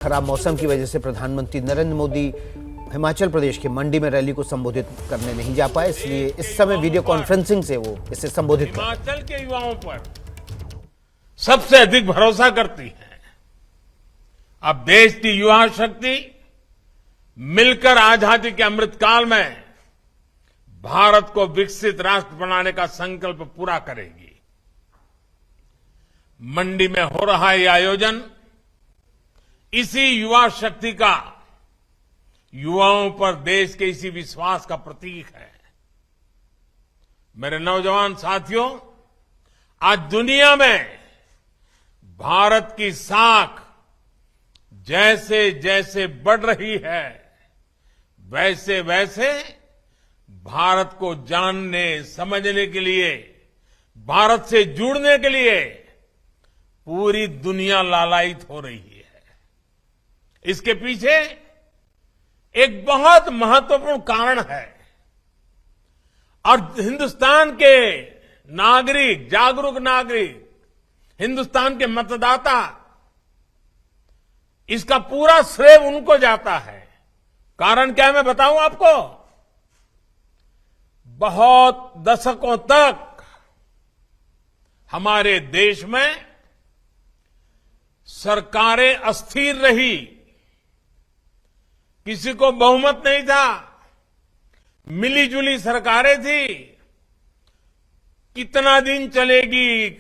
खराब मौसम की वजह से प्रधानमंत्री नरेंद्र मोदी हिमाचल प्रदेश के मंडी में रैली को संबोधित करने नहीं जा पाए, इसलिए इस समय वीडियो कॉन्फ्रेंसिंग से वो इसे संबोधित कर। हिमाचल के युवाओं पर सबसे अधिक भरोसा करती है। अब देश की युवा शक्ति मिलकर आजादी के अमृतकाल में भारत को विकसित राष्ट्र बनाने का संकल्प पूरा करेगी। मंडी में हो रहा यह आयोजन इसी युवा शक्ति का युवाओं पर देश के इसी विश्वास का प्रतीक है। मेरे नौजवान साथियों, आज दुनिया में भारत की साख जैसे जैसे बढ़ रही है, वैसे वैसे भारत को जानने समझने के लिए, भारत से जुड़ने के लिए पूरी दुनिया लालायित हो रही है। इसके पीछे एक बहुत महत्वपूर्ण कारण है और हिंदुस्तान के नागरिक, जागरूक नागरिक, हिंदुस्तान के मतदाता, इसका पूरा श्रेय उनको जाता है। कारण क्या है मैं बताऊं आपको। बहुत दशकों तक हमारे देश में सरकारें अस्थिर रही, किसी को बहुमत नहीं था, मिलीजुली सरकारें थी। कितना दिन चलेगी,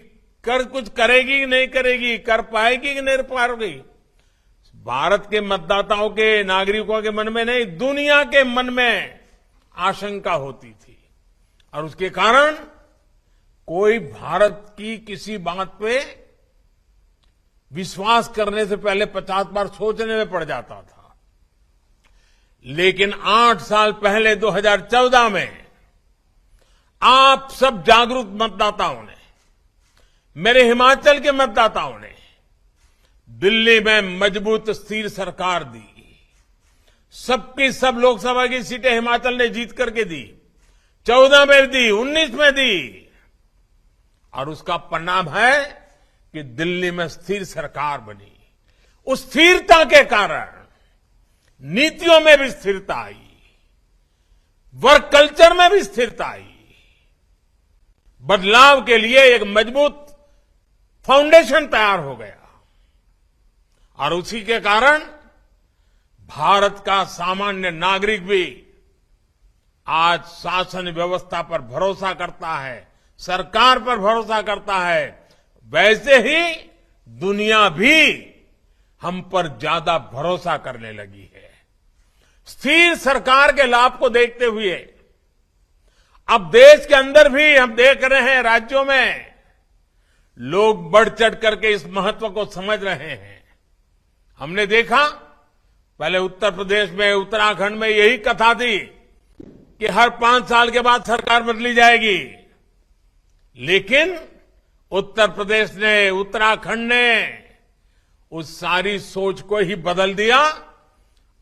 कुछ करेगी नहीं करेगी, कर पाएगी कि नहीं पाएगी, भारत के मतदाताओं के, नागरिकों के मन में नहीं, दुनिया के मन में आशंका होती थी। और उसके कारण कोई भारत की किसी बात पे विश्वास करने से पहले 50 बार सोचने में पड़ जाता था। लेकिन 8 साल पहले 2014 में आप सब जागरूक मतदाताओं ने, मेरे हिमाचल के मतदाताओं ने दिल्ली में मजबूत स्थिर सरकार दी। सबकी सब लोकसभा की सीटें हिमाचल ने जीत करके दी, 14 में दी, 19 में दी। और उसका परिणाम है कि दिल्ली में स्थिर सरकार बनी। उस स्थिरता के कारण नीतियों में भी स्थिरता आई, वर्क कल्चर में भी स्थिरता आई। बदलाव के लिए एक मजबूत फाउंडेशन तैयार हो गया और उसी के कारण भारत का सामान्य नागरिक भी आज शासन व्यवस्था पर भरोसा करता है, सरकार पर भरोसा करता है। वैसे ही दुनिया भी हम पर ज्यादा भरोसा करने लगी है। स्थिर सरकार के लाभ को देखते हुए अब देश के अंदर भी हम देख रहे हैं, राज्यों में लोग बढ़ चढ़ करके इस महत्व को समझ रहे हैं। हमने देखा पहले उत्तर प्रदेश में, उत्तराखंड में यही कथा थी कि हर 5 साल के बाद सरकार बदली जाएगी। लेकिन उत्तर प्रदेश ने, उत्तराखंड ने उस सारी सोच को ही बदल दिया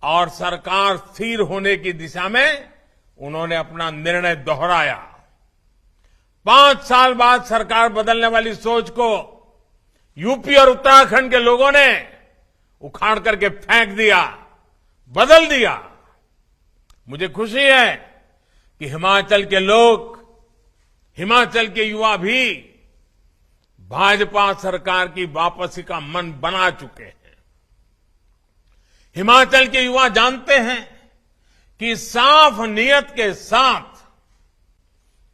और सरकार स्थिर होने की दिशा में उन्होंने अपना निर्णय दोहराया। 5 साल बाद सरकार बदलने वाली सोच को यूपी और उत्तराखंड के लोगों ने उखाड़ करके फेंक दिया, बदल दिया। मुझे खुशी है कि हिमाचल के लोग, हिमाचल के युवा भी भाजपा सरकार की वापसी का मन बना चुके हैं। हिमाचल के युवा जानते हैं कि साफ नीयत के साथ,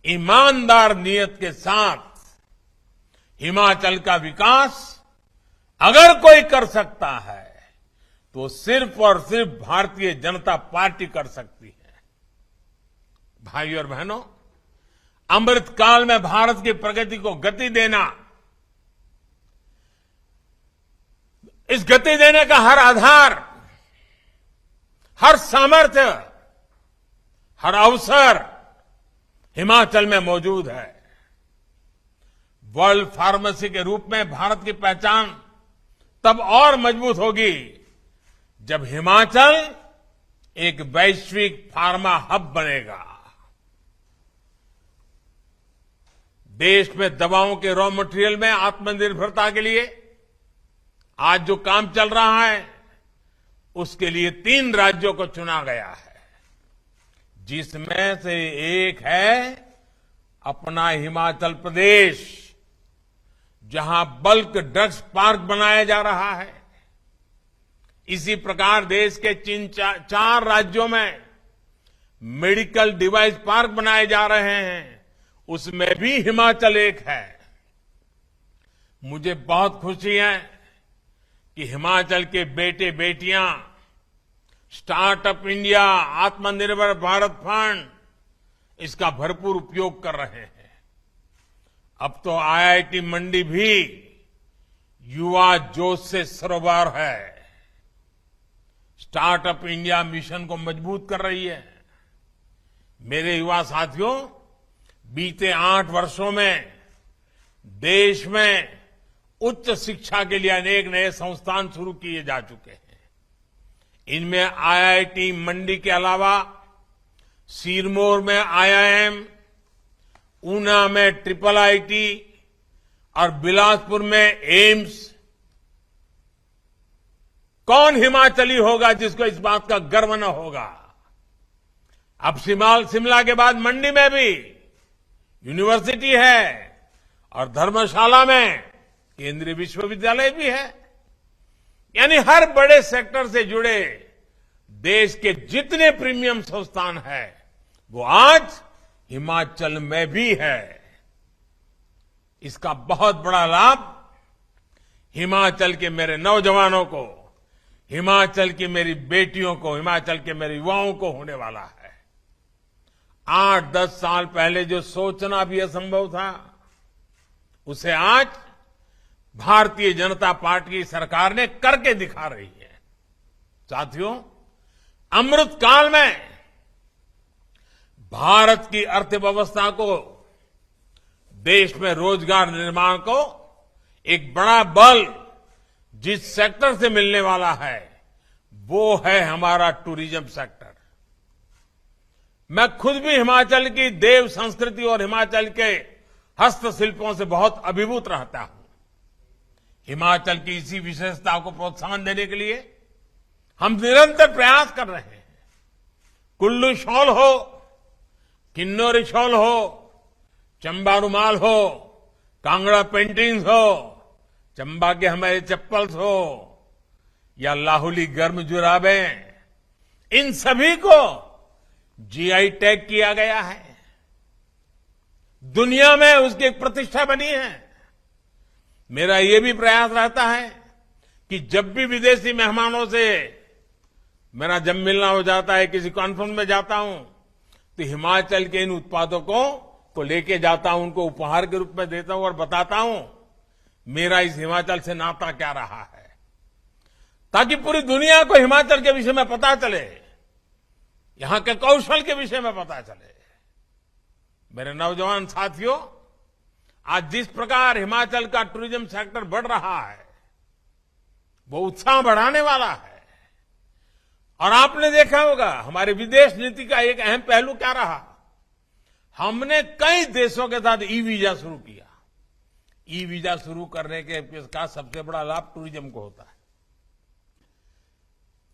ईमानदार नीयत के साथ हिमाचल का विकास अगर कोई कर सकता है तो सिर्फ और सिर्फ भारतीय जनता पार्टी कर सकती है। भाइयों और बहनों, अमृतकाल में भारत की प्रगति को गति देना, इस गति देने का हर आधार, हर सामर्थ्य, हर अवसर हिमाचल में मौजूद है। वर्ल्ड फार्मेसी के रूप में भारत की पहचान तब और मजबूत होगी जब हिमाचल एक वैश्विक फार्मा हब बनेगा। देश में दवाओं के रॉ मटेरियल में आत्मनिर्भरता के लिए आज जो काम चल रहा है, उसके लिए 3 राज्यों को चुना गया है, जिसमें से एक है अपना हिमाचल प्रदेश, जहां बल्क ड्रग्स पार्क बनाया जा रहा है। इसी प्रकार देश के 4 राज्यों में मेडिकल डिवाइस पार्क बनाए जा रहे हैं, उसमें भी हिमाचल एक है। मुझे बहुत खुशी है कि हिमाचल के बेटे बेटियां स्टार्टअप इंडिया, आत्मनिर्भर भारत फंड, इसका भरपूर उपयोग कर रहे हैं। अब तो आईआईटी मंडी भी युवा जोश से सरोवर है, स्टार्टअप इंडिया मिशन को मजबूत कर रही है। मेरे युवा साथियों, बीते 8 वर्षों में देश में उच्च शिक्षा के लिए अनेक नए संस्थान शुरू किए जा चुके हैं। इनमें आईआईटी मंडी के अलावा सिरमौर में आईआईएम, ऊना में ट्रिपल आईटी और बिलासपुर में एम्स। कौन हिमाचली होगा जिसको इस बात का गर्व न होगा? अब शिमला के बाद मंडी में भी यूनिवर्सिटी है और धर्मशाला में केंद्रीय विश्वविद्यालय भी है। यानी हर बड़े सेक्टर से जुड़े देश के जितने प्रीमियम संस्थान हैं, वो आज हिमाचल में भी है। इसका बहुत बड़ा लाभ हिमाचल के मेरे नौजवानों को, हिमाचल की मेरी बेटियों को, हिमाचल के मेरे युवाओं को होने वाला है। 8-10 साल पहले जो सोचना भी असंभव था, उसे आज भारतीय जनता पार्टी की सरकार ने करके दिखा रही है। साथियों, अमृत काल में भारत की अर्थव्यवस्था को, देश में रोजगार निर्माण को एक बड़ा बल जिस सेक्टर से मिलने वाला है, वो है हमारा टूरिज्म सेक्टर। मैं खुद भी हिमाचल की देव संस्कृति और हिमाचल के हस्तशिल्पों से बहुत अभिभूत रहता हूं। हिमाचल की इसी विशेषता को प्रोत्साहन देने के लिए हम निरंतर प्रयास कर रहे हैं। कुल्लू शॉल हो, किन्नौरी शॉल हो, चंबा रुमाल हो, कांगड़ा पेंटिंग्स हो, चंबा के हमारे चप्पल्स हो, या लाहुली गर्म जुराबें, इन सभी को जीआई टैग किया गया है। दुनिया में उसकी एक प्रतिष्ठा बनी है। मेरा ये भी प्रयास रहता है कि जब भी विदेशी मेहमानों से मेरा जब मिलना हो जाता है, किसी कॉन्फ्रेंस में जाता हूं, तो हिमाचल के इन उत्पादों को लेके जाता हूं, उनको उपहार के रूप में देता हूं और बताता हूं मेरा इस हिमाचल से नाता क्या रहा है, ताकि पूरी दुनिया को हिमाचल के विषय में पता चले, यहां के कौशल के विषय में पता चले। मेरे नौजवान साथियों, आज जिस प्रकार हिमाचल का टूरिज्म सेक्टर बढ़ रहा है, वो उत्साह बढ़ाने वाला है। और आपने देखा होगा हमारे विदेश नीति का एक अहम पहलू क्या रहा, हमने कई देशों के साथ ई वीजा शुरू किया। ई वीजा शुरू करने के का सबसे बड़ा लाभ टूरिज्म को होता है।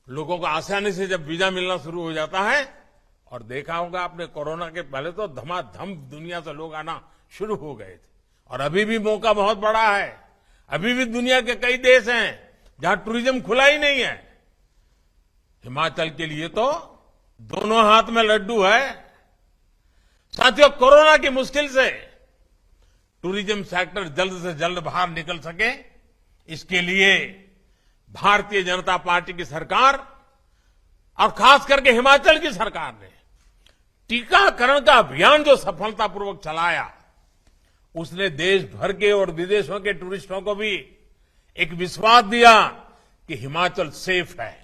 लोगों को आसानी से जब वीजा मिलना शुरू हो जाता है, और देखा होगा आपने कोरोना के पहले तो धमाधम दुनिया से लोग आना शुरू हो गए थे, और अभी भी मौका बहुत बड़ा है। अभी भी दुनिया के कई देश हैं जहां टूरिज्म खुला ही नहीं है। हिमाचल के लिए तो दोनों हाथ में लड्डू है। साथियों, कोरोना की मुश्किल से टूरिज्म सेक्टर जल्द से जल्द बाहर निकल सके, इसके लिए भारतीय जनता पार्टी की सरकार और खास करके हिमाचल की सरकार ने टीकाकरण का अभियान जो सफलतापूर्वक चलाया, उसने देश भर के और विदेशों के टूरिस्टों को भी एक विश्वास दिया कि हिमाचल सेफ है।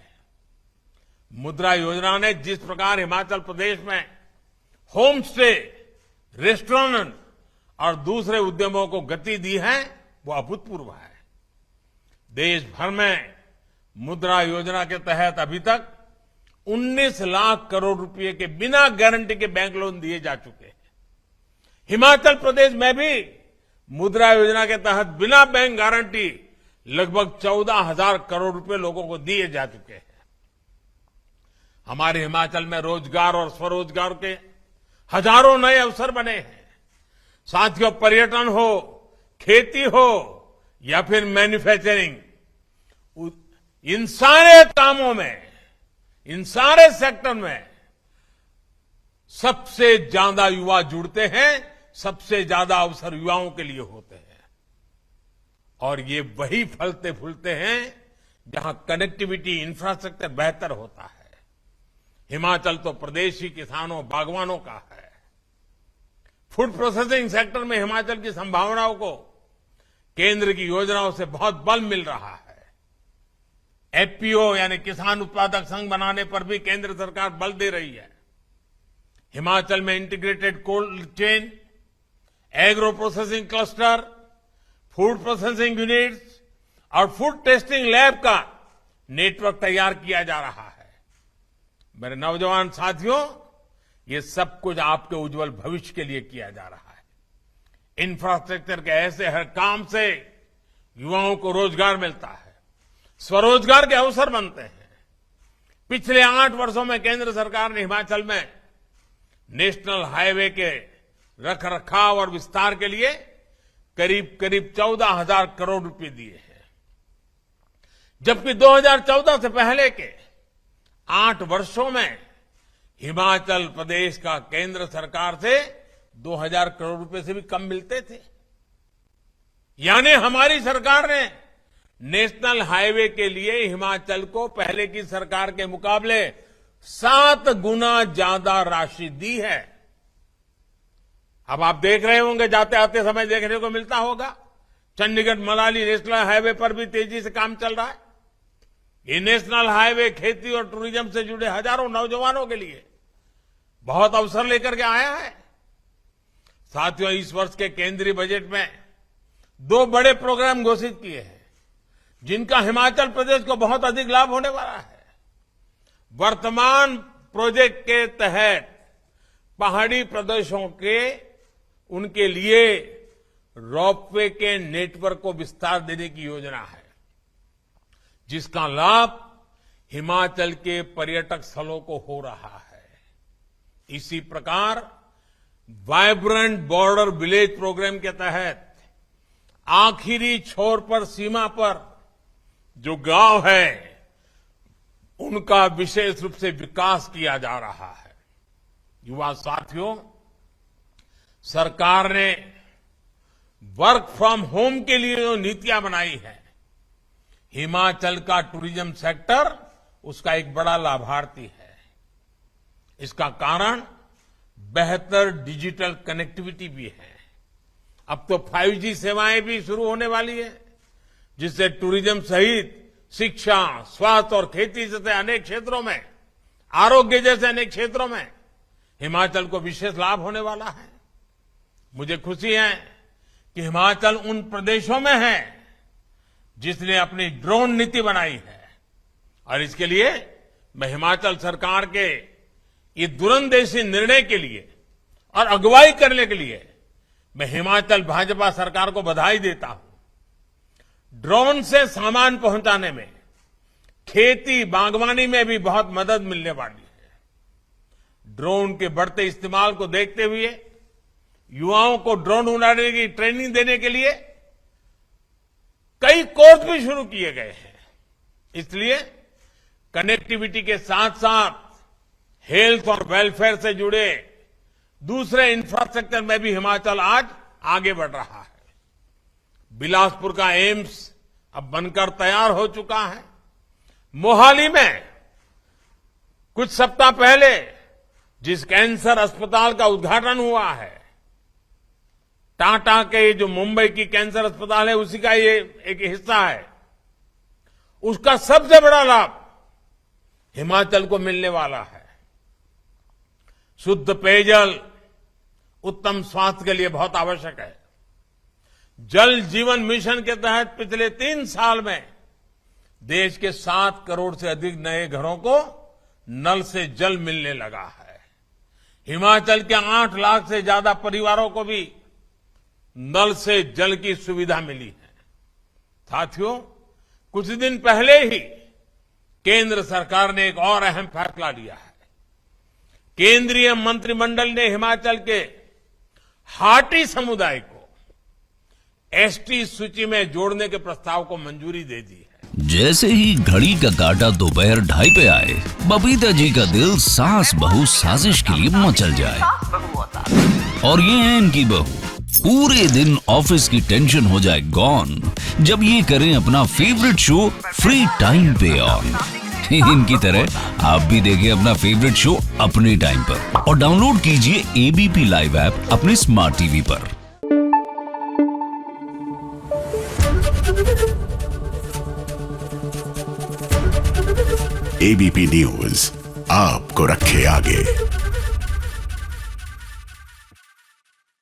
मुद्रा योजना ने जिस प्रकार हिमाचल प्रदेश में होम स्टे, रेस्टोरेंट और दूसरे उद्यमों को गति दी है, वो अभूतपूर्व है। देश भर में मुद्रा योजना के तहत अभी तक 19 लाख करोड़ रुपए के बिना गारंटी के बैंक लोन दिए जा चुके हैं। हिमाचल प्रदेश में भी मुद्रा योजना के तहत बिना बैंक गारंटी लगभग 14,000 करोड़ रुपए लोगों को दिए जा चुके हैं। हमारे हिमाचल में रोजगार और स्वरोजगार के हजारों नए अवसर बने हैं। साथियों, पर्यटन हो, खेती हो या फिर मैन्युफैक्चरिंग, इन सारे कामों में, इन सारे सेक्टर में सबसे ज्यादा युवा जुड़ते हैं, सबसे ज्यादा अवसर युवाओं के लिए होते हैं। और ये वही फलते फूलते हैं जहां कनेक्टिविटी, इंफ्रास्ट्रक्चर बेहतर होता है। हिमाचल तो प्रदेशी किसानों, बागवानों का है। फूड प्रोसेसिंग सेक्टर में हिमाचल की संभावनाओं को केंद्र की योजनाओं से बहुत बल मिल रहा है। एफपीओ यानी किसान उत्पादक संघ बनाने पर भी केंद्र सरकार बल दे रही है। हिमाचल में integrated cold chain, agro processing cluster, food processing units और फूड टेस्टिंग लैब का नेटवर्क तैयार किया जा रहा है। मेरे नौजवान साथियों, ये सब कुछ आपके उज्जवल भविष्य के लिए किया जा रहा है। इंफ्रास्ट्रक्चर के ऐसे हर काम से युवाओं को रोजगार मिलता है, स्वरोजगार के अवसर बनते हैं। पिछले 8 वर्षों में केंद्र सरकार ने हिमाचल में नेशनल हाईवे के रखरखाव और विस्तार के लिए करीब 14,000 करोड़ रुपए दिए हैं, जबकि 2014 से पहले के 8 वर्षों में हिमाचल प्रदेश का केंद्र सरकार से 2,000 करोड़ रुपए से भी कम मिलते थे। यानी हमारी सरकार ने नेशनल हाईवे के लिए हिमाचल को पहले की सरकार के मुकाबले 7 गुना ज्यादा राशि दी है। अब आप देख रहे होंगे, जाते आते समय देखने को मिलता होगा, चंडीगढ़ मनाली नेशनल हाईवे पर भी तेजी से काम चल रहा है। ये नेशनल हाईवे खेती और टूरिज्म से जुड़े हजारों नौजवानों के लिए बहुत अवसर लेकर के आया है। साथियों, इस वर्ष के केंद्रीय बजट में 2 बड़े प्रोग्राम घोषित किए हैं, जिनका हिमाचल प्रदेश को बहुत अधिक लाभ होने वाला है। वर्तमान प्रोजेक्ट के तहत पहाड़ी प्रदेशों के उनके लिए रोपवे के नेटवर्क को विस्तार देने की योजना है, जिसका लाभ हिमाचल के पर्यटक स्थलों को हो रहा है। इसी प्रकार वाइब्रेंट बॉर्डर विलेज प्रोग्राम के तहत आखिरी छोर पर, सीमा पर जो गांव है, उनका विशेष रूप से विकास किया जा रहा है। युवा साथियों, सरकार ने वर्क फ्रॉम होम के लिए जो नीतियां बनाई है, हिमाचल का टूरिज्म सेक्टर उसका एक बड़ा लाभार्थी है। इसका कारण बेहतर डिजिटल कनेक्टिविटी भी है। अब तो 5G सेवाएं भी शुरू होने वाली है, जिससे टूरिज्म सहित शिक्षा, स्वास्थ्य और खेती जैसे अनेक क्षेत्रों में, आरोग्य जैसे अनेक क्षेत्रों में हिमाचल को विशेष लाभ होने वाला है। मुझे खुशी है कि हिमाचल उन प्रदेशों में है जिसने अपनी ड्रोन नीति बनाई है, और इसके लिए मैं हिमाचल सरकार के ये दूरंदेशी निर्णय के लिए और अगुवाई करने के लिए मैं हिमाचल भाजपा सरकार को बधाई देता हूं। ड्रोन से सामान पहुंचाने में, खेती बागवानी में भी बहुत मदद मिलने वाली है। ड्रोन के बढ़ते इस्तेमाल को देखते हुए युवाओं को ड्रोन उड़ाने की ट्रेनिंग देने के लिए कई कोर्स भी शुरू किए गए हैं। इसलिए कनेक्टिविटी के साथ साथ हेल्थ और वेलफेयर से जुड़े दूसरे इंफ्रास्ट्रक्चर में भी हिमाचल आज आगे बढ़ रहा है। बिलासपुर का एम्स अब बनकर तैयार हो चुका है। मोहाली में कुछ सप्ताह पहले जिस कैंसर अस्पताल का उद्घाटन हुआ है, टाटा के जो मुंबई की कैंसर अस्पताल है, उसी का ये एक हिस्सा है। उसका सबसे बड़ा लाभ हिमाचल को मिलने वाला है। शुद्ध पेयजल उत्तम स्वास्थ्य के लिए बहुत आवश्यक है। जल जीवन मिशन के तहत पिछले 3 साल में देश के 7 करोड़ से अधिक नए घरों को नल से जल मिलने लगा है। हिमाचल के 8 लाख से ज्यादा परिवारों को भी नल से जल की सुविधा मिली है। साथियों, कुछ दिन पहले ही केंद्र सरकार ने एक और अहम फैसला लिया है। केंद्रीय मंत्रिमंडल ने हिमाचल के हाटी समुदाय को एसटी सूची में जोड़ने के प्रस्ताव को मंजूरी दे दी है। जैसे ही घड़ी का काटा दोपहर 2:30 पे आए, बबीता जी का दिल सास बहू साजिश के लिए मचल जाए। और ये है इनकी बहू, पूरे दिन ऑफिस की टेंशन हो जाए गॉन जब ये करें अपना फेवरेट शो फ्री टाइम पे ऑन। इनकी तरह आप भी देखें अपना फेवरेट शो अपने टाइम पर और डाउनलोड कीजिए एबीपी लाइव ऐप अपने स्मार्ट टीवी पर। एबीपी न्यूज आपको रखे आगे।